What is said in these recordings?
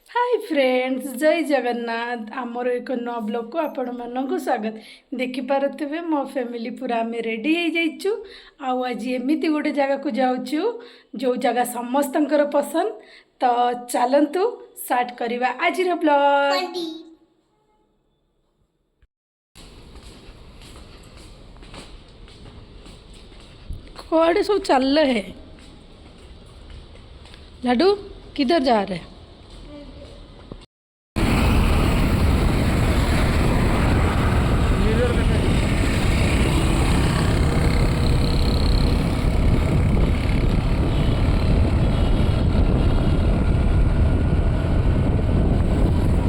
Hi friends, जय जगन्नाथ। आमर एक नवा ब्लॉग को आपण मानक स्वागत। देखिपे मो फैमिली पूरा आम रेडी हो जाइचु। आज एमती गोटे जगह को जाऊँ जो जगह समस्त पसंद। तो चलतु स्टार्ट करवा आज ब्लॉग। कुआड़े सब चल रहे हैं? लाडू किधर जा रहे हैं?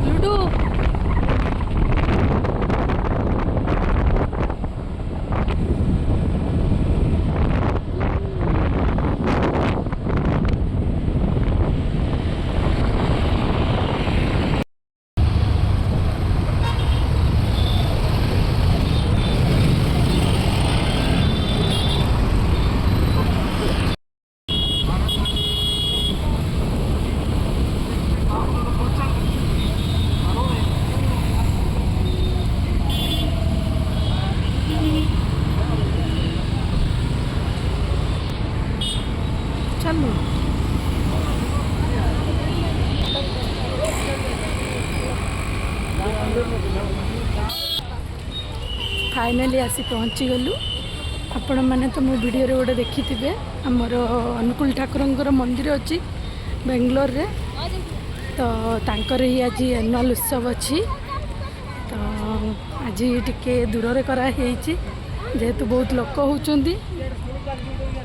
लूडो चलो। फाइनाली आसी पहुँची गलु। आपण मैंने तो मो वीडियो रे गोटे देखी थे आमर अनुकूल ठाकुर मंदिर अच्छी बेंगलोर रे। तो तांकर ही आज एनुअल उत्सव अच्छी। तो आज टिके दूर रे करा हेची जेहेतु बहुत लोक होचंदी।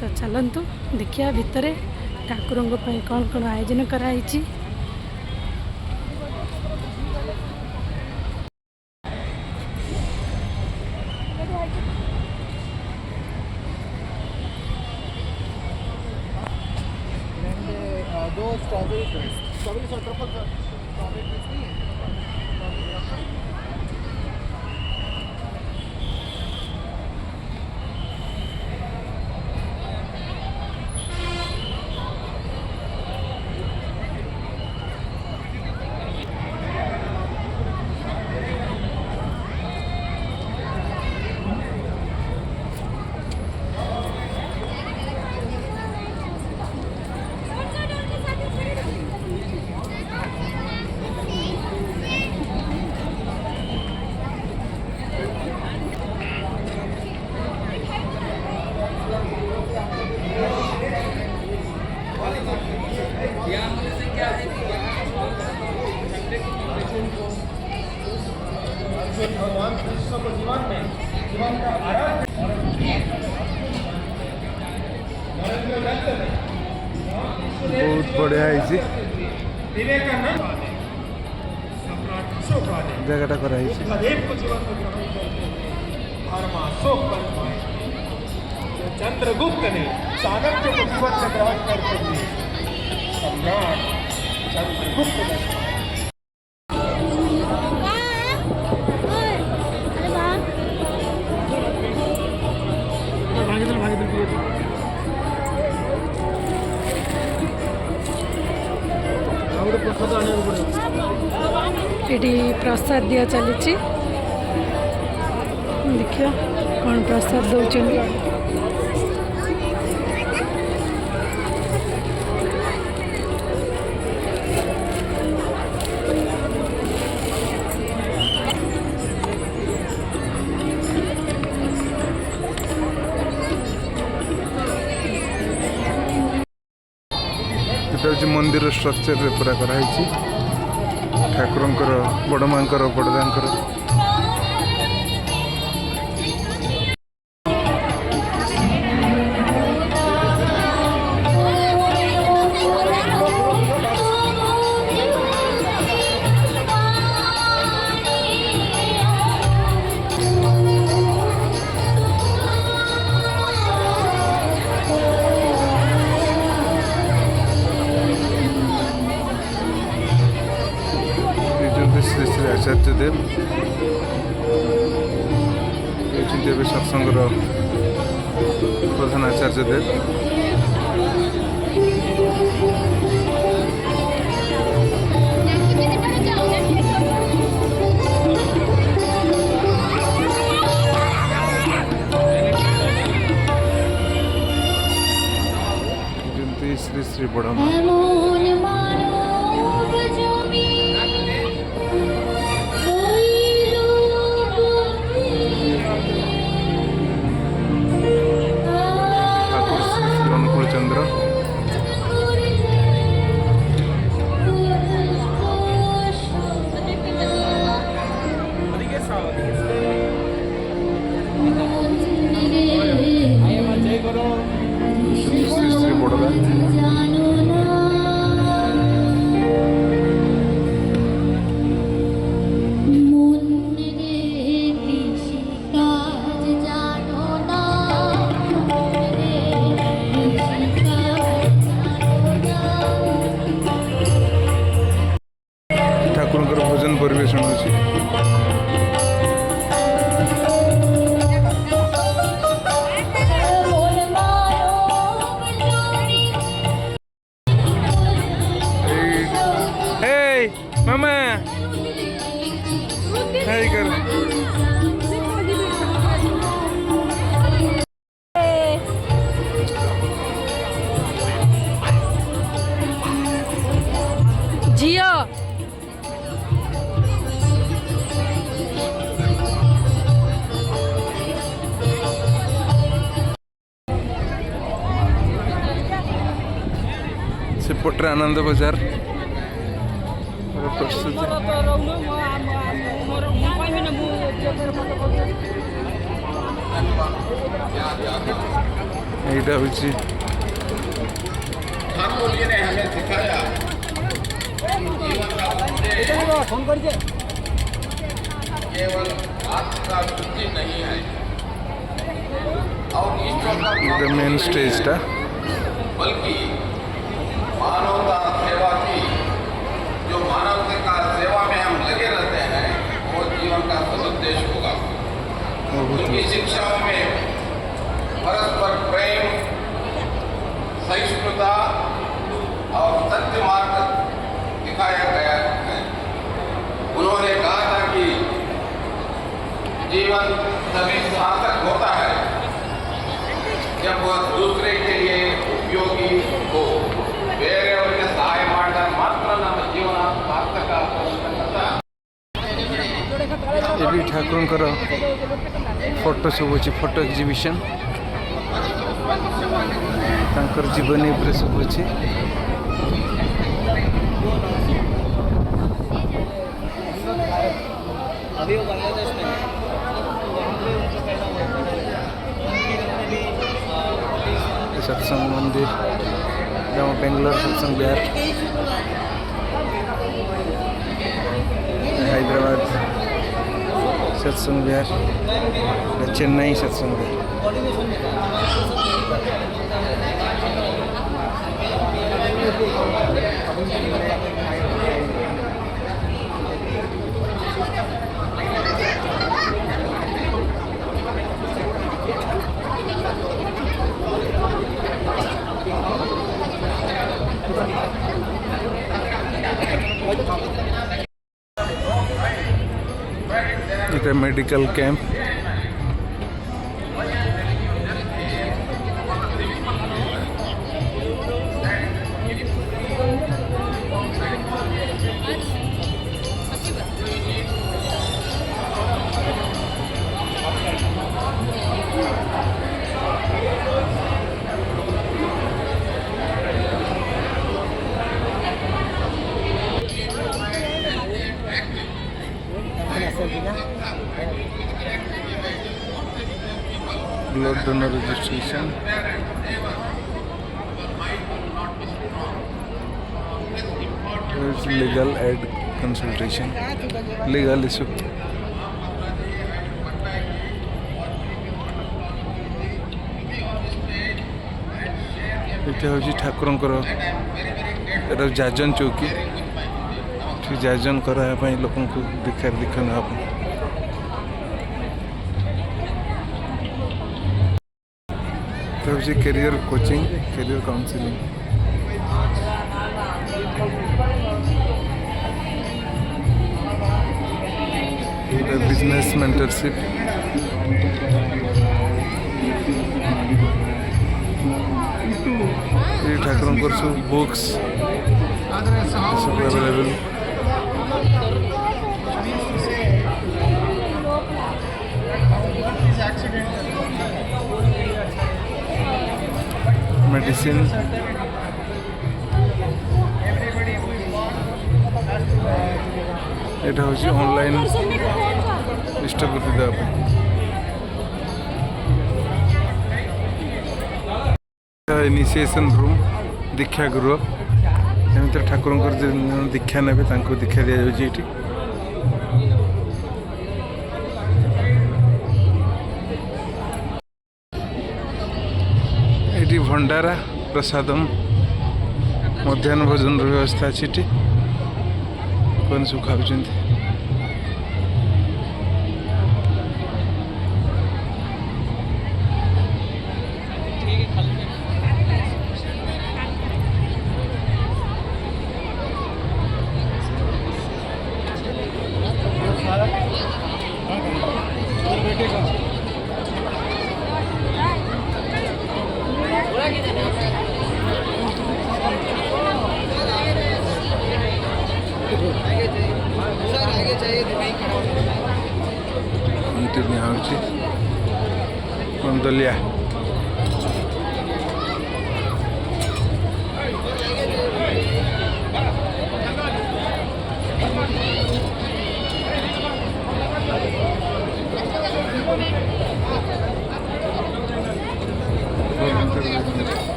तो चलतु देखिया भितर ठाकुर कौन कौन आयोजन कराई। दो स्ट्रॉबेरी ड्रिंक्स, स्ट्रॉबेरी सौ ट्रिपल स्ट्रॉबेरी ड्रिंक्स नहीं है। भगवान कृष्ण को जीवन में जीवन का आराध्य बहुत बढ़िया है जगह कराई चंद्रगुप्त ने चाणक्य को जीवन से ग्रहण करते हुए सम्राट चंद्रगुप्त ने ये प्रसाद दिया चली। देखियो कौन प्रसाद दौरान। मंदिर स्ट्रक्चर पूरा कराई ठाकुर बड़ माँ बड़दा श्री श्री आचार्य देव ये सत्संगर प्रधान आचार्य देव। ପରିବେଷଣ ହେଉଛି। मामा हाय कर जियो सेपटे आनंद बजार प्रस्तुति এইটা হচ্ছে ठाकुर जी ने हमें सिखाया केवल आत्मा का शुद्धि नहीं है और ईश्वर का এটা মেন স্টেজটা। बल्कि मानवता सेवा की जो मानवता का सेवा में हम लगे रहते हैं वो जीवन का सदुद्देश्य होगा। उनकी शिक्षाओं में परस्पर प्रेम, सहिष्णुता और सत्य मार्ग दिखाया गया है। उन्होंने कहा था कि जीवन तभी सार्थक होता है जब वह दूसरे के लिए उपयोगी हो। ಬೇರೆಯವರಿಗೆ ಸಹಾಯ ಮಾಡಿದಾಗ ಮಾತ್ರ ನಮ್ಮ ಜೀವನ ಸಾರ್ಥಕ ಆಗ್ತಕ್ಕಂಥ ଏଠି ଠାକୁରଙ୍କର ଫଟୋ ସବୁ ଅଛି, ଫଟୋ ଏକ୍ଜିବିସନ୍ ତାଙ୍କର ଜୀବନୀ ଉପରେ ସବୁ ଅଛି। सत्संग मंदिर जहाँ बेंगलोर सत्संग विहार, हैदराबाद सत्संग विहार, चेन्नई सत्संग विहार। এটা medical camp. Blood donor registration, legal aid consultation, legal issue. এটা হচ্ছে ঠাকুরଙ୍କର এটা ଯାଜନ ଚୌକି। ଯାଜନ କରାଇବା ପାଇଁ ଲୋକଙ୍କୁ ଦୀକ୍ଷା ନେବା ପାଇଁ। এটা হচ্ছে career coaching, career counselling. Business mentorship, ये ठाकुर सब बुक्स सब अवेलेबल। मेडिसिन, এটা হচ্ছে অনলাইন ইষ্টবৃত্তি দেওয়া ପାଇଁ। इनिशिएशन रूम, दीक्षा गृह, एमती ठाकुर दीक्षा ने दीक्षा दि जाए। ये भंडारा प्रसादम मध्याह्न भोजन व्यवस्था अच्छी कौन सब खाऊँ। ଏମିତି ନିଆହେଉଛି କନ୍ଦଲିଆ।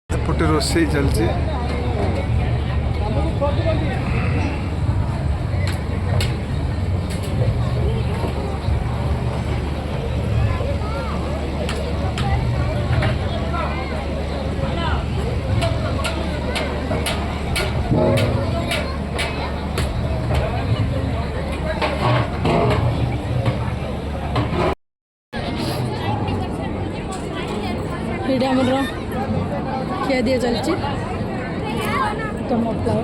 ଏପଟେ ରୋଷେଇ ଚାଲିଛି। ଏଇଟା ଆମର ଖିଆ ଦିଆ ଚାଲିଛି ଟମାଟୋ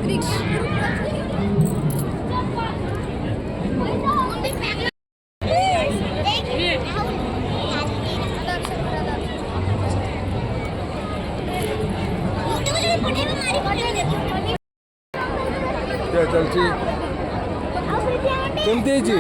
क्या ଚାଲିଛି କେମିତି ହେଇଛି?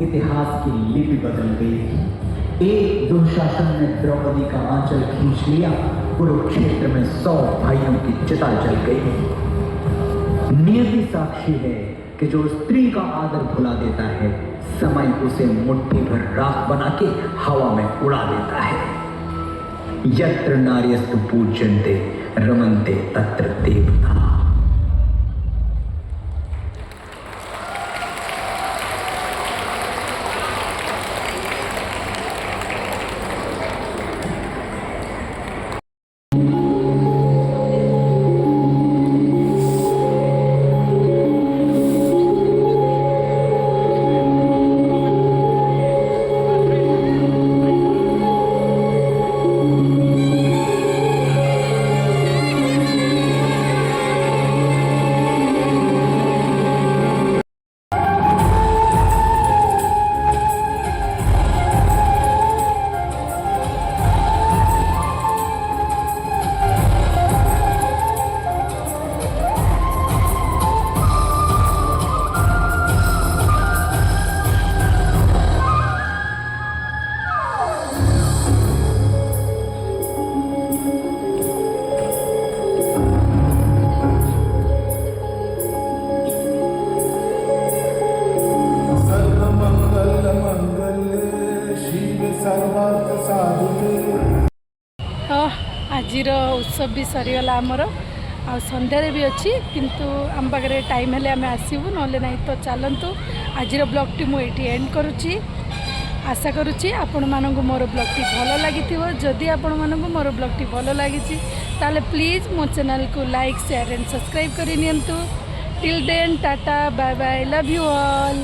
इतिहास की लिपि बदल गई। एक दुशासन ने द्रौपदी का आंचल खींच लिया, कुरुक्षेत्र में 100 भाइयों की चिता जल गई। नियति साक्षी है कि जो स्त्री का आदर भुला देता है, समय उसे मुट्ठी भर राख बना के हवा में उड़ा देता है। यत्र नार्यस्तु पूज्यन्ते रमन्ते तत्र देवता। सर्वार्थ साधिके आजिर उत्सव भी सरीगला आमर आ संध्यारे भी अच्छी किंतु आम पाखे टाइम हेले आम आसबू ना तो चलतु आजिर ब्लॉग टी मुझे एंड करुच्ची आशा करुच्ची आपण मानक मोर ब्लॉग टी भल लगी जदि आपण मानक मोर ब्लॉग टी भल लगी ताले प्लीज मो चैनल को लाइक शेयर एंड सब्सक्राइब करि नियंतु till then tata bye bye love you all.